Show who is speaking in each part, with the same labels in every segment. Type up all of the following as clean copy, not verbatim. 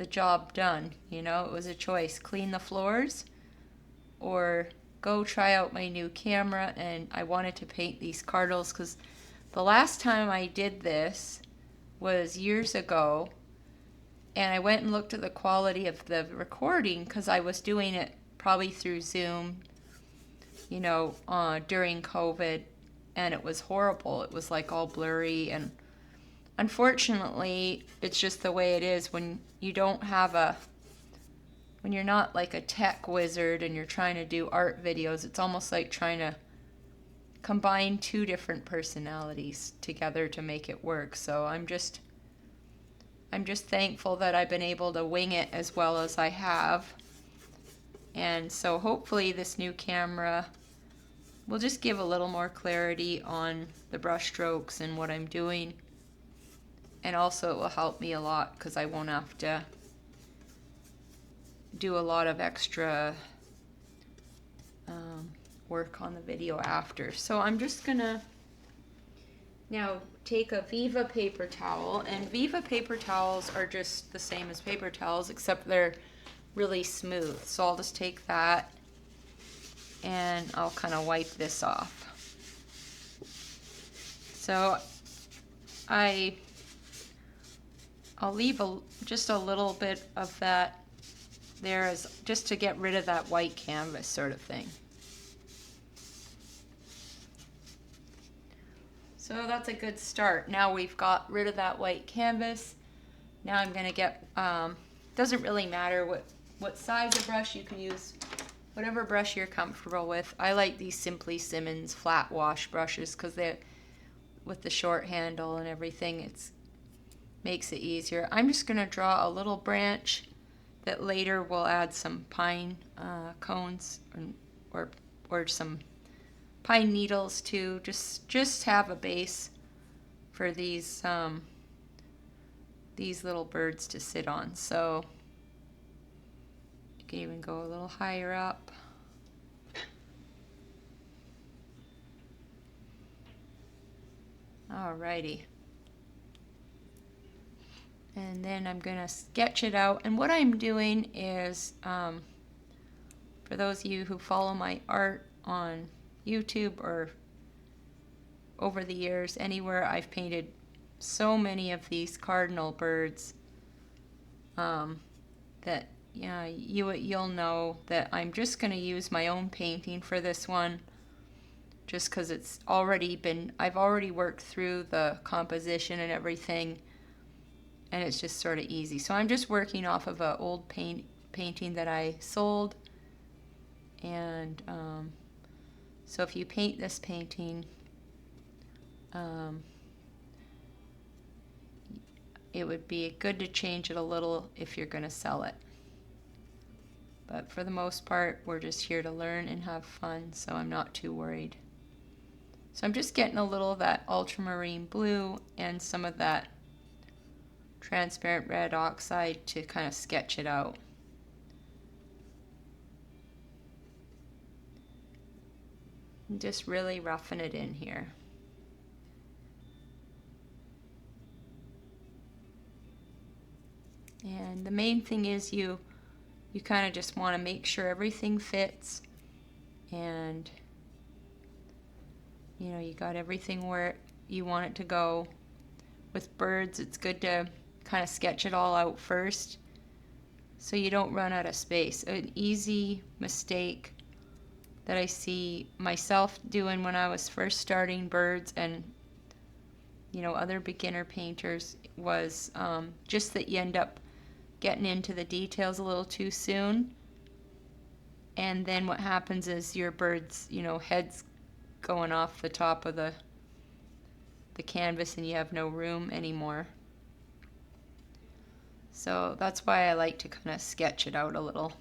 Speaker 1: the job done. You know, it was a choice: clean the floors or go try out my new camera. And I wanted to paint these cardinals because the last time I did this was years ago, and I went and looked at the quality of the recording because I was doing it probably through Zoom, you know, during COVID, and it was horrible. It was like all blurry, and unfortunately, it's just the way it is when you don't have when you're not like a tech wizard and you're trying to do art videos. It's almost like trying to combine two different personalities together to make it work. So I'm just thankful that I've been able to wing it as well as I have. And so hopefully this new camera will just give a little more clarity on the brush strokes and what I'm doing. And also it will help me a lot because I won't have to do a lot of extra work on the video after. So I'm just gonna now take a Viva paper towel, and Viva paper towels are just the same as paper towels except they're really smooth. So I'll just take that and I'll kind of wipe this off. So I'll leave just a little bit of that there as just to get rid of that white canvas sort of thing. So that's a good start. Now we've got rid of that white canvas. Now I'm going to get, doesn't really matter what size of brush. You can use whatever brush you're comfortable with. I like these Simply Simmons flat wash brushes because they, with the short handle and everything, it makes it easier. I'm just going to draw a little branch that later we'll add some pine cones or some pine needles to just have a base for these little birds to sit on. So you can even go a little higher up. Alrighty. And then I'm going to sketch it out. And what I'm doing is, for those of you who follow my art on YouTube or over the years, anywhere, I've painted so many of these cardinal birds that you'll know that I'm just going to use my own painting for this one, just because I've already worked through the composition and everything, and it's just sort of easy. So I'm just working off of an old painting that I sold, and so if you paint this painting, it would be good to change it a little if you're going to sell it. But for the most part, we're just here to learn and have fun, so I'm not too worried. So I'm just getting a little of that ultramarine blue and some of that transparent red oxide to kind of sketch it out. And just really roughing it in here. And the main thing is you kind of just want to make sure everything fits, and you got everything where you want it to go. With birds, it's good to kind of sketch it all out first so you don't run out of space. An easy mistake that I see myself doing when I was first starting birds and other beginner painters was just that you end up getting into the details a little too soon, and then what happens is your bird's head's going off the top of the canvas and you have no room anymore. So that's why I like to kind of sketch it out a little.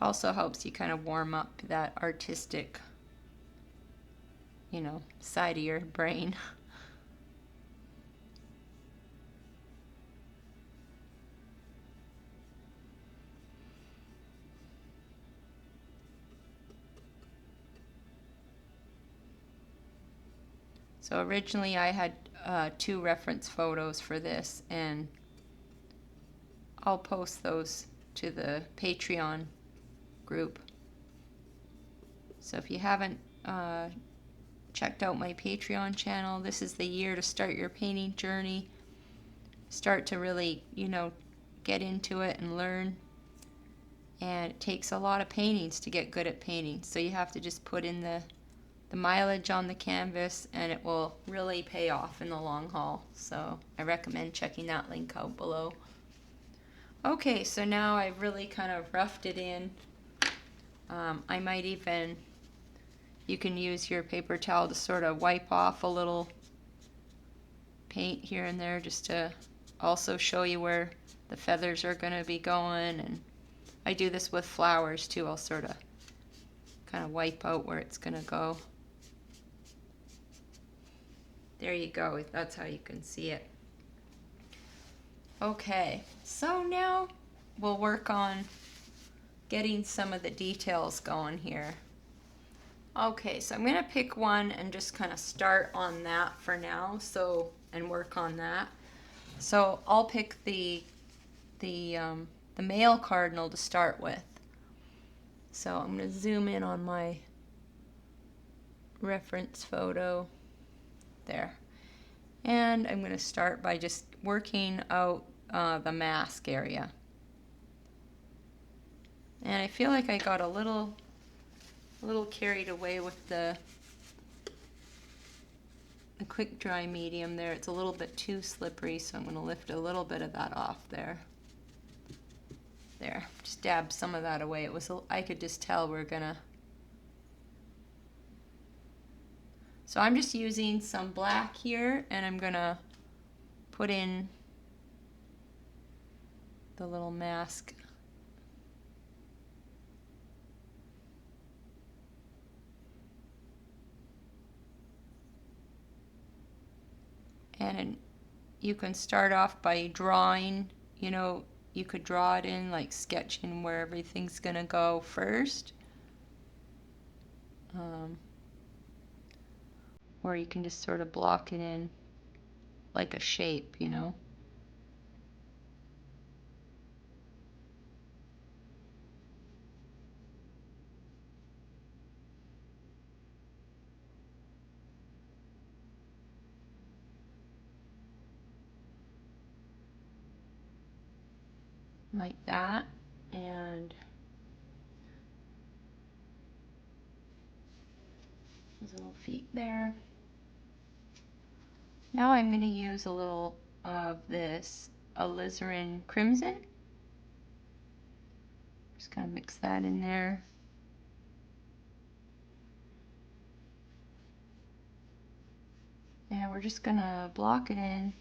Speaker 1: Also helps you kind of warm up that artistic, side of your brain. So originally I had 2 reference photos for this, and I'll post those to the Patreon group. So if you haven't checked out my Patreon channel, this is the year to start your painting journey. Start to really, get into it and learn. And it takes a lot of paintings to get good at painting. So you have to just put in the mileage on the canvas, and it will really pay off in the long haul. So I recommend checking that link out below. Okay, so now I've really kind of roughed it in. I might even, you can use your paper towel to sort of wipe off a little paint here and there, just to also show you where the feathers are going to be going. And I do this with flowers too. I'll sort of kind of wipe out where it's going to go. There you go. That's how you can see it. Okay, so now we'll work on getting some of the details going here. Okay, so I'm going to pick one and just kind of start on that for now, and work on that. So I'll pick the male cardinal to start with. So I'm going to zoom in on my reference photo there. And I'm going to start by just working out the mask area. And I feel like I got a little carried away with the quick dry medium there. It's a little bit too slippery, so I'm going to lift a little bit of that off there. There, just dab some of that away. I could just tell we're gonna. So I'm just using some black here, and I'm gonna put in the little mask. And you can start off by drawing, you could draw it in, like sketching where everything's gonna go first. Or you can just sort of block it in like a shape, like that. And his little feet there. Now I'm going to use a little of this alizarin crimson. Just kind of mix that in there. And we're just going to block it in.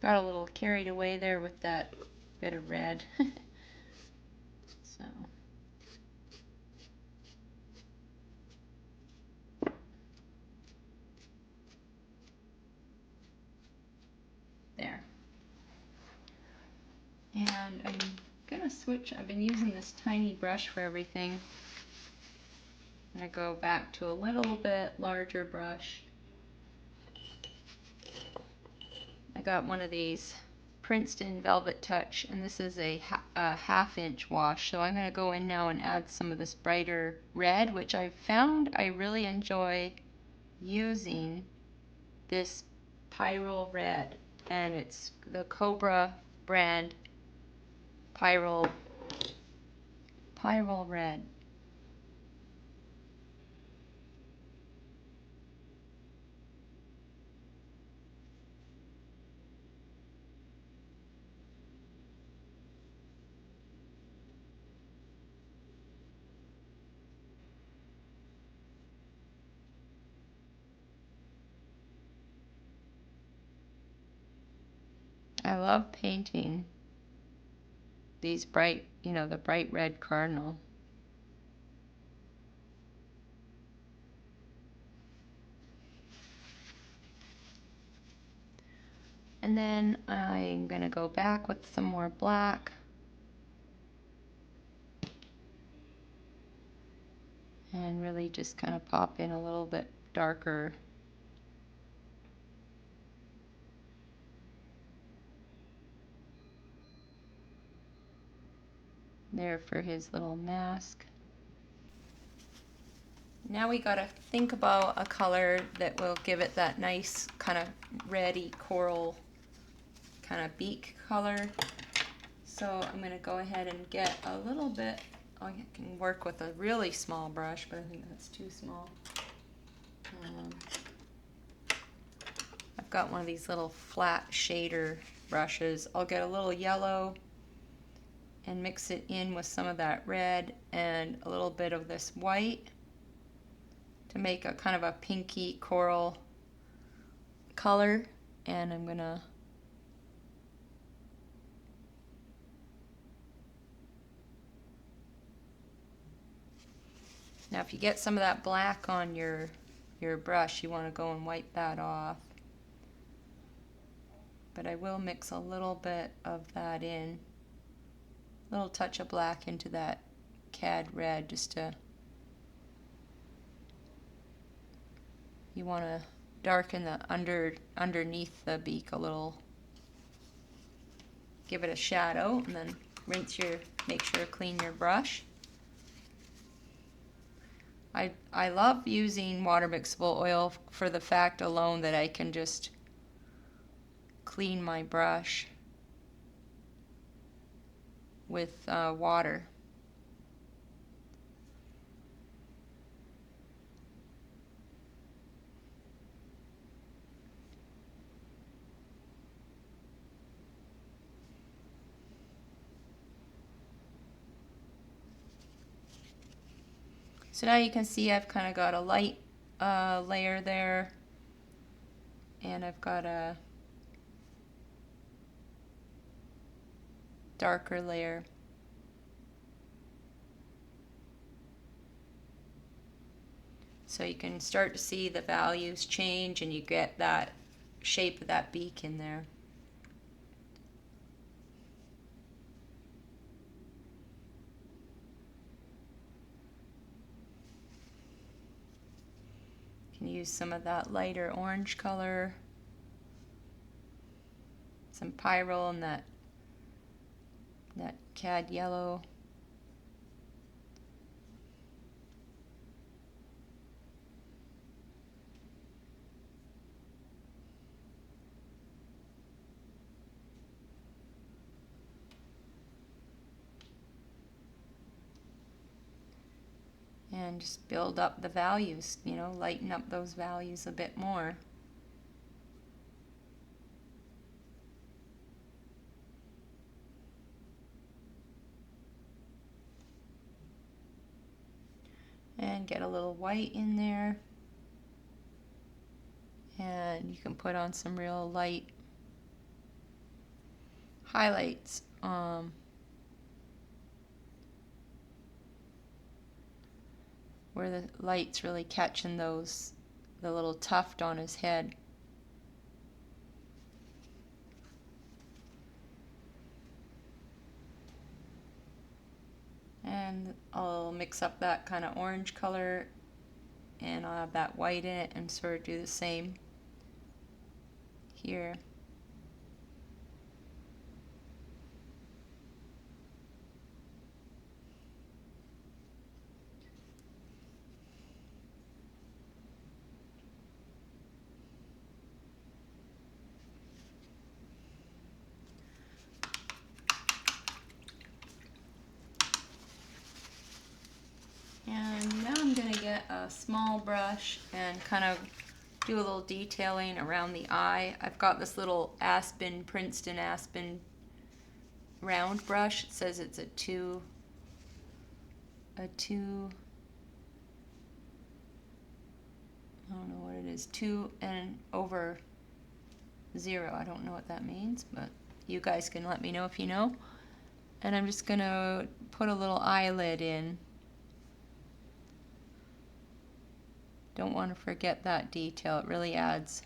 Speaker 1: Got a little carried away there with that bit of red. So there. And I'm gonna switch. I've been using this tiny brush for everything. I'm gonna go back to a little bit larger brush. I got one of these Princeton Velvet Touch, and this is a half-inch wash. So I'm going to go in now and add some of this brighter red, which I've found I really enjoy using this Pyrrole Red, and it's the Cobra brand Pyrrole Red. I love painting these bright, the bright red cardinal. And then I'm going to go back with some more black. And really just kind of pop in a little bit darker. There for his little mask. Now we gotta think about a color that will give it that nice kind of reddy coral kind of beak color. So I'm gonna go ahead and get a little bit. I can work with a really small brush, but I think that's too small. I've got one of these little flat shader brushes. I'll get a little yellow and mix it in with some of that red and a little bit of this white to make a kind of a pinky coral color. And I'm gonna now if you get some of that black on your brush, you want to go and wipe that off. But I will mix a little bit of that in. A little touch of black into that cad red just to, you want to darken the underneath the beak a little. Give it a shadow and then make sure to clean your brush. I love using water-mixable oil for the fact alone that I can just clean my brush with water. So now you can see I've kind of got a light layer there, and I've got a darker layer. So you can start to see the values change and you get that shape of that beak in there. You can use some of that lighter orange color, some Pyrrole and that cad yellow. And just build up the values, lighten up those values a bit more. And get a little white in there. And you can put on some real light highlights. Where the light's really catching the little tuft on his head. And I'll mix up that kind of orange color and I'll have that white in it and sort of do the same here. a small brush and kind of do a little detailing around the eye. I've got this little Princeton Aspen round brush. It says it's a two, I don't know what it is, 2/0. I don't know what that means, but you guys can let me know if you know. And I'm just gonna put a little eyelid in. Don't want to forget that detail. It really adds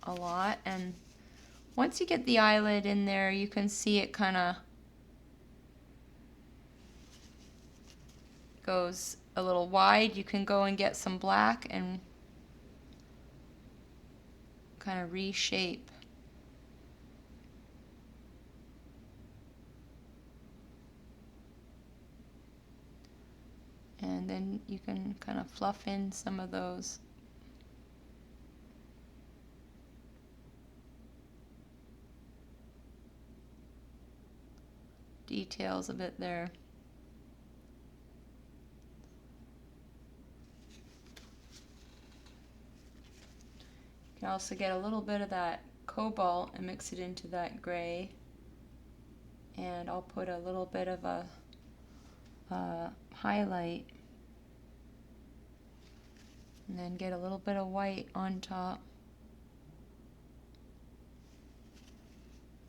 Speaker 1: a lot. And once you get the eyelid in there, you can see it kind of goes a little wide. You can go and get some black and kind of reshape. And then you can kind of fluff in some of those details a bit there. You can also get a little bit of that cobalt and mix it into that gray. And I'll put a little bit of a highlight. And then get a little bit of white on top.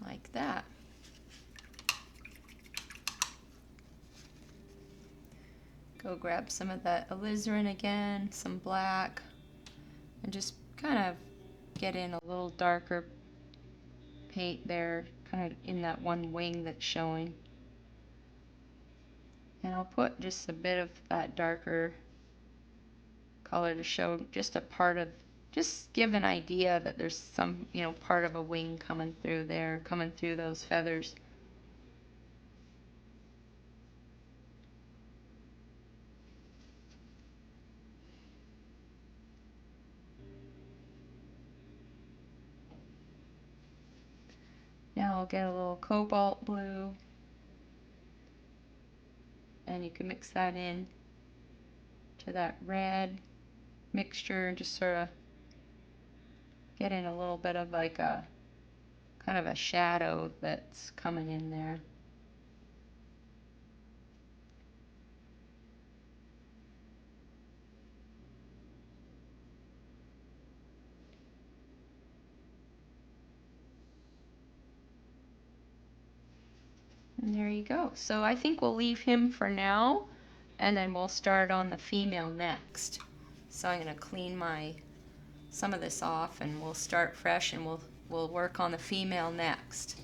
Speaker 1: Like that. Go grab some of that alizarin again, some black, and just kind of get in a little darker paint there, kind of in that one wing that's showing. And I'll put just a bit of that darker color to show just a part of, just give an idea that there's some, part of a wing coming through there, coming through those feathers. Now I'll get a little cobalt blue, and you can mix that in to that red mixture and just sort of get in a little bit of like a kind of a shadow that's coming in there. And there you go. So I think we'll leave him for now, and then we'll start on the female next. So I'm going to clean some of this off, and we'll start fresh, and we'll work on the female next.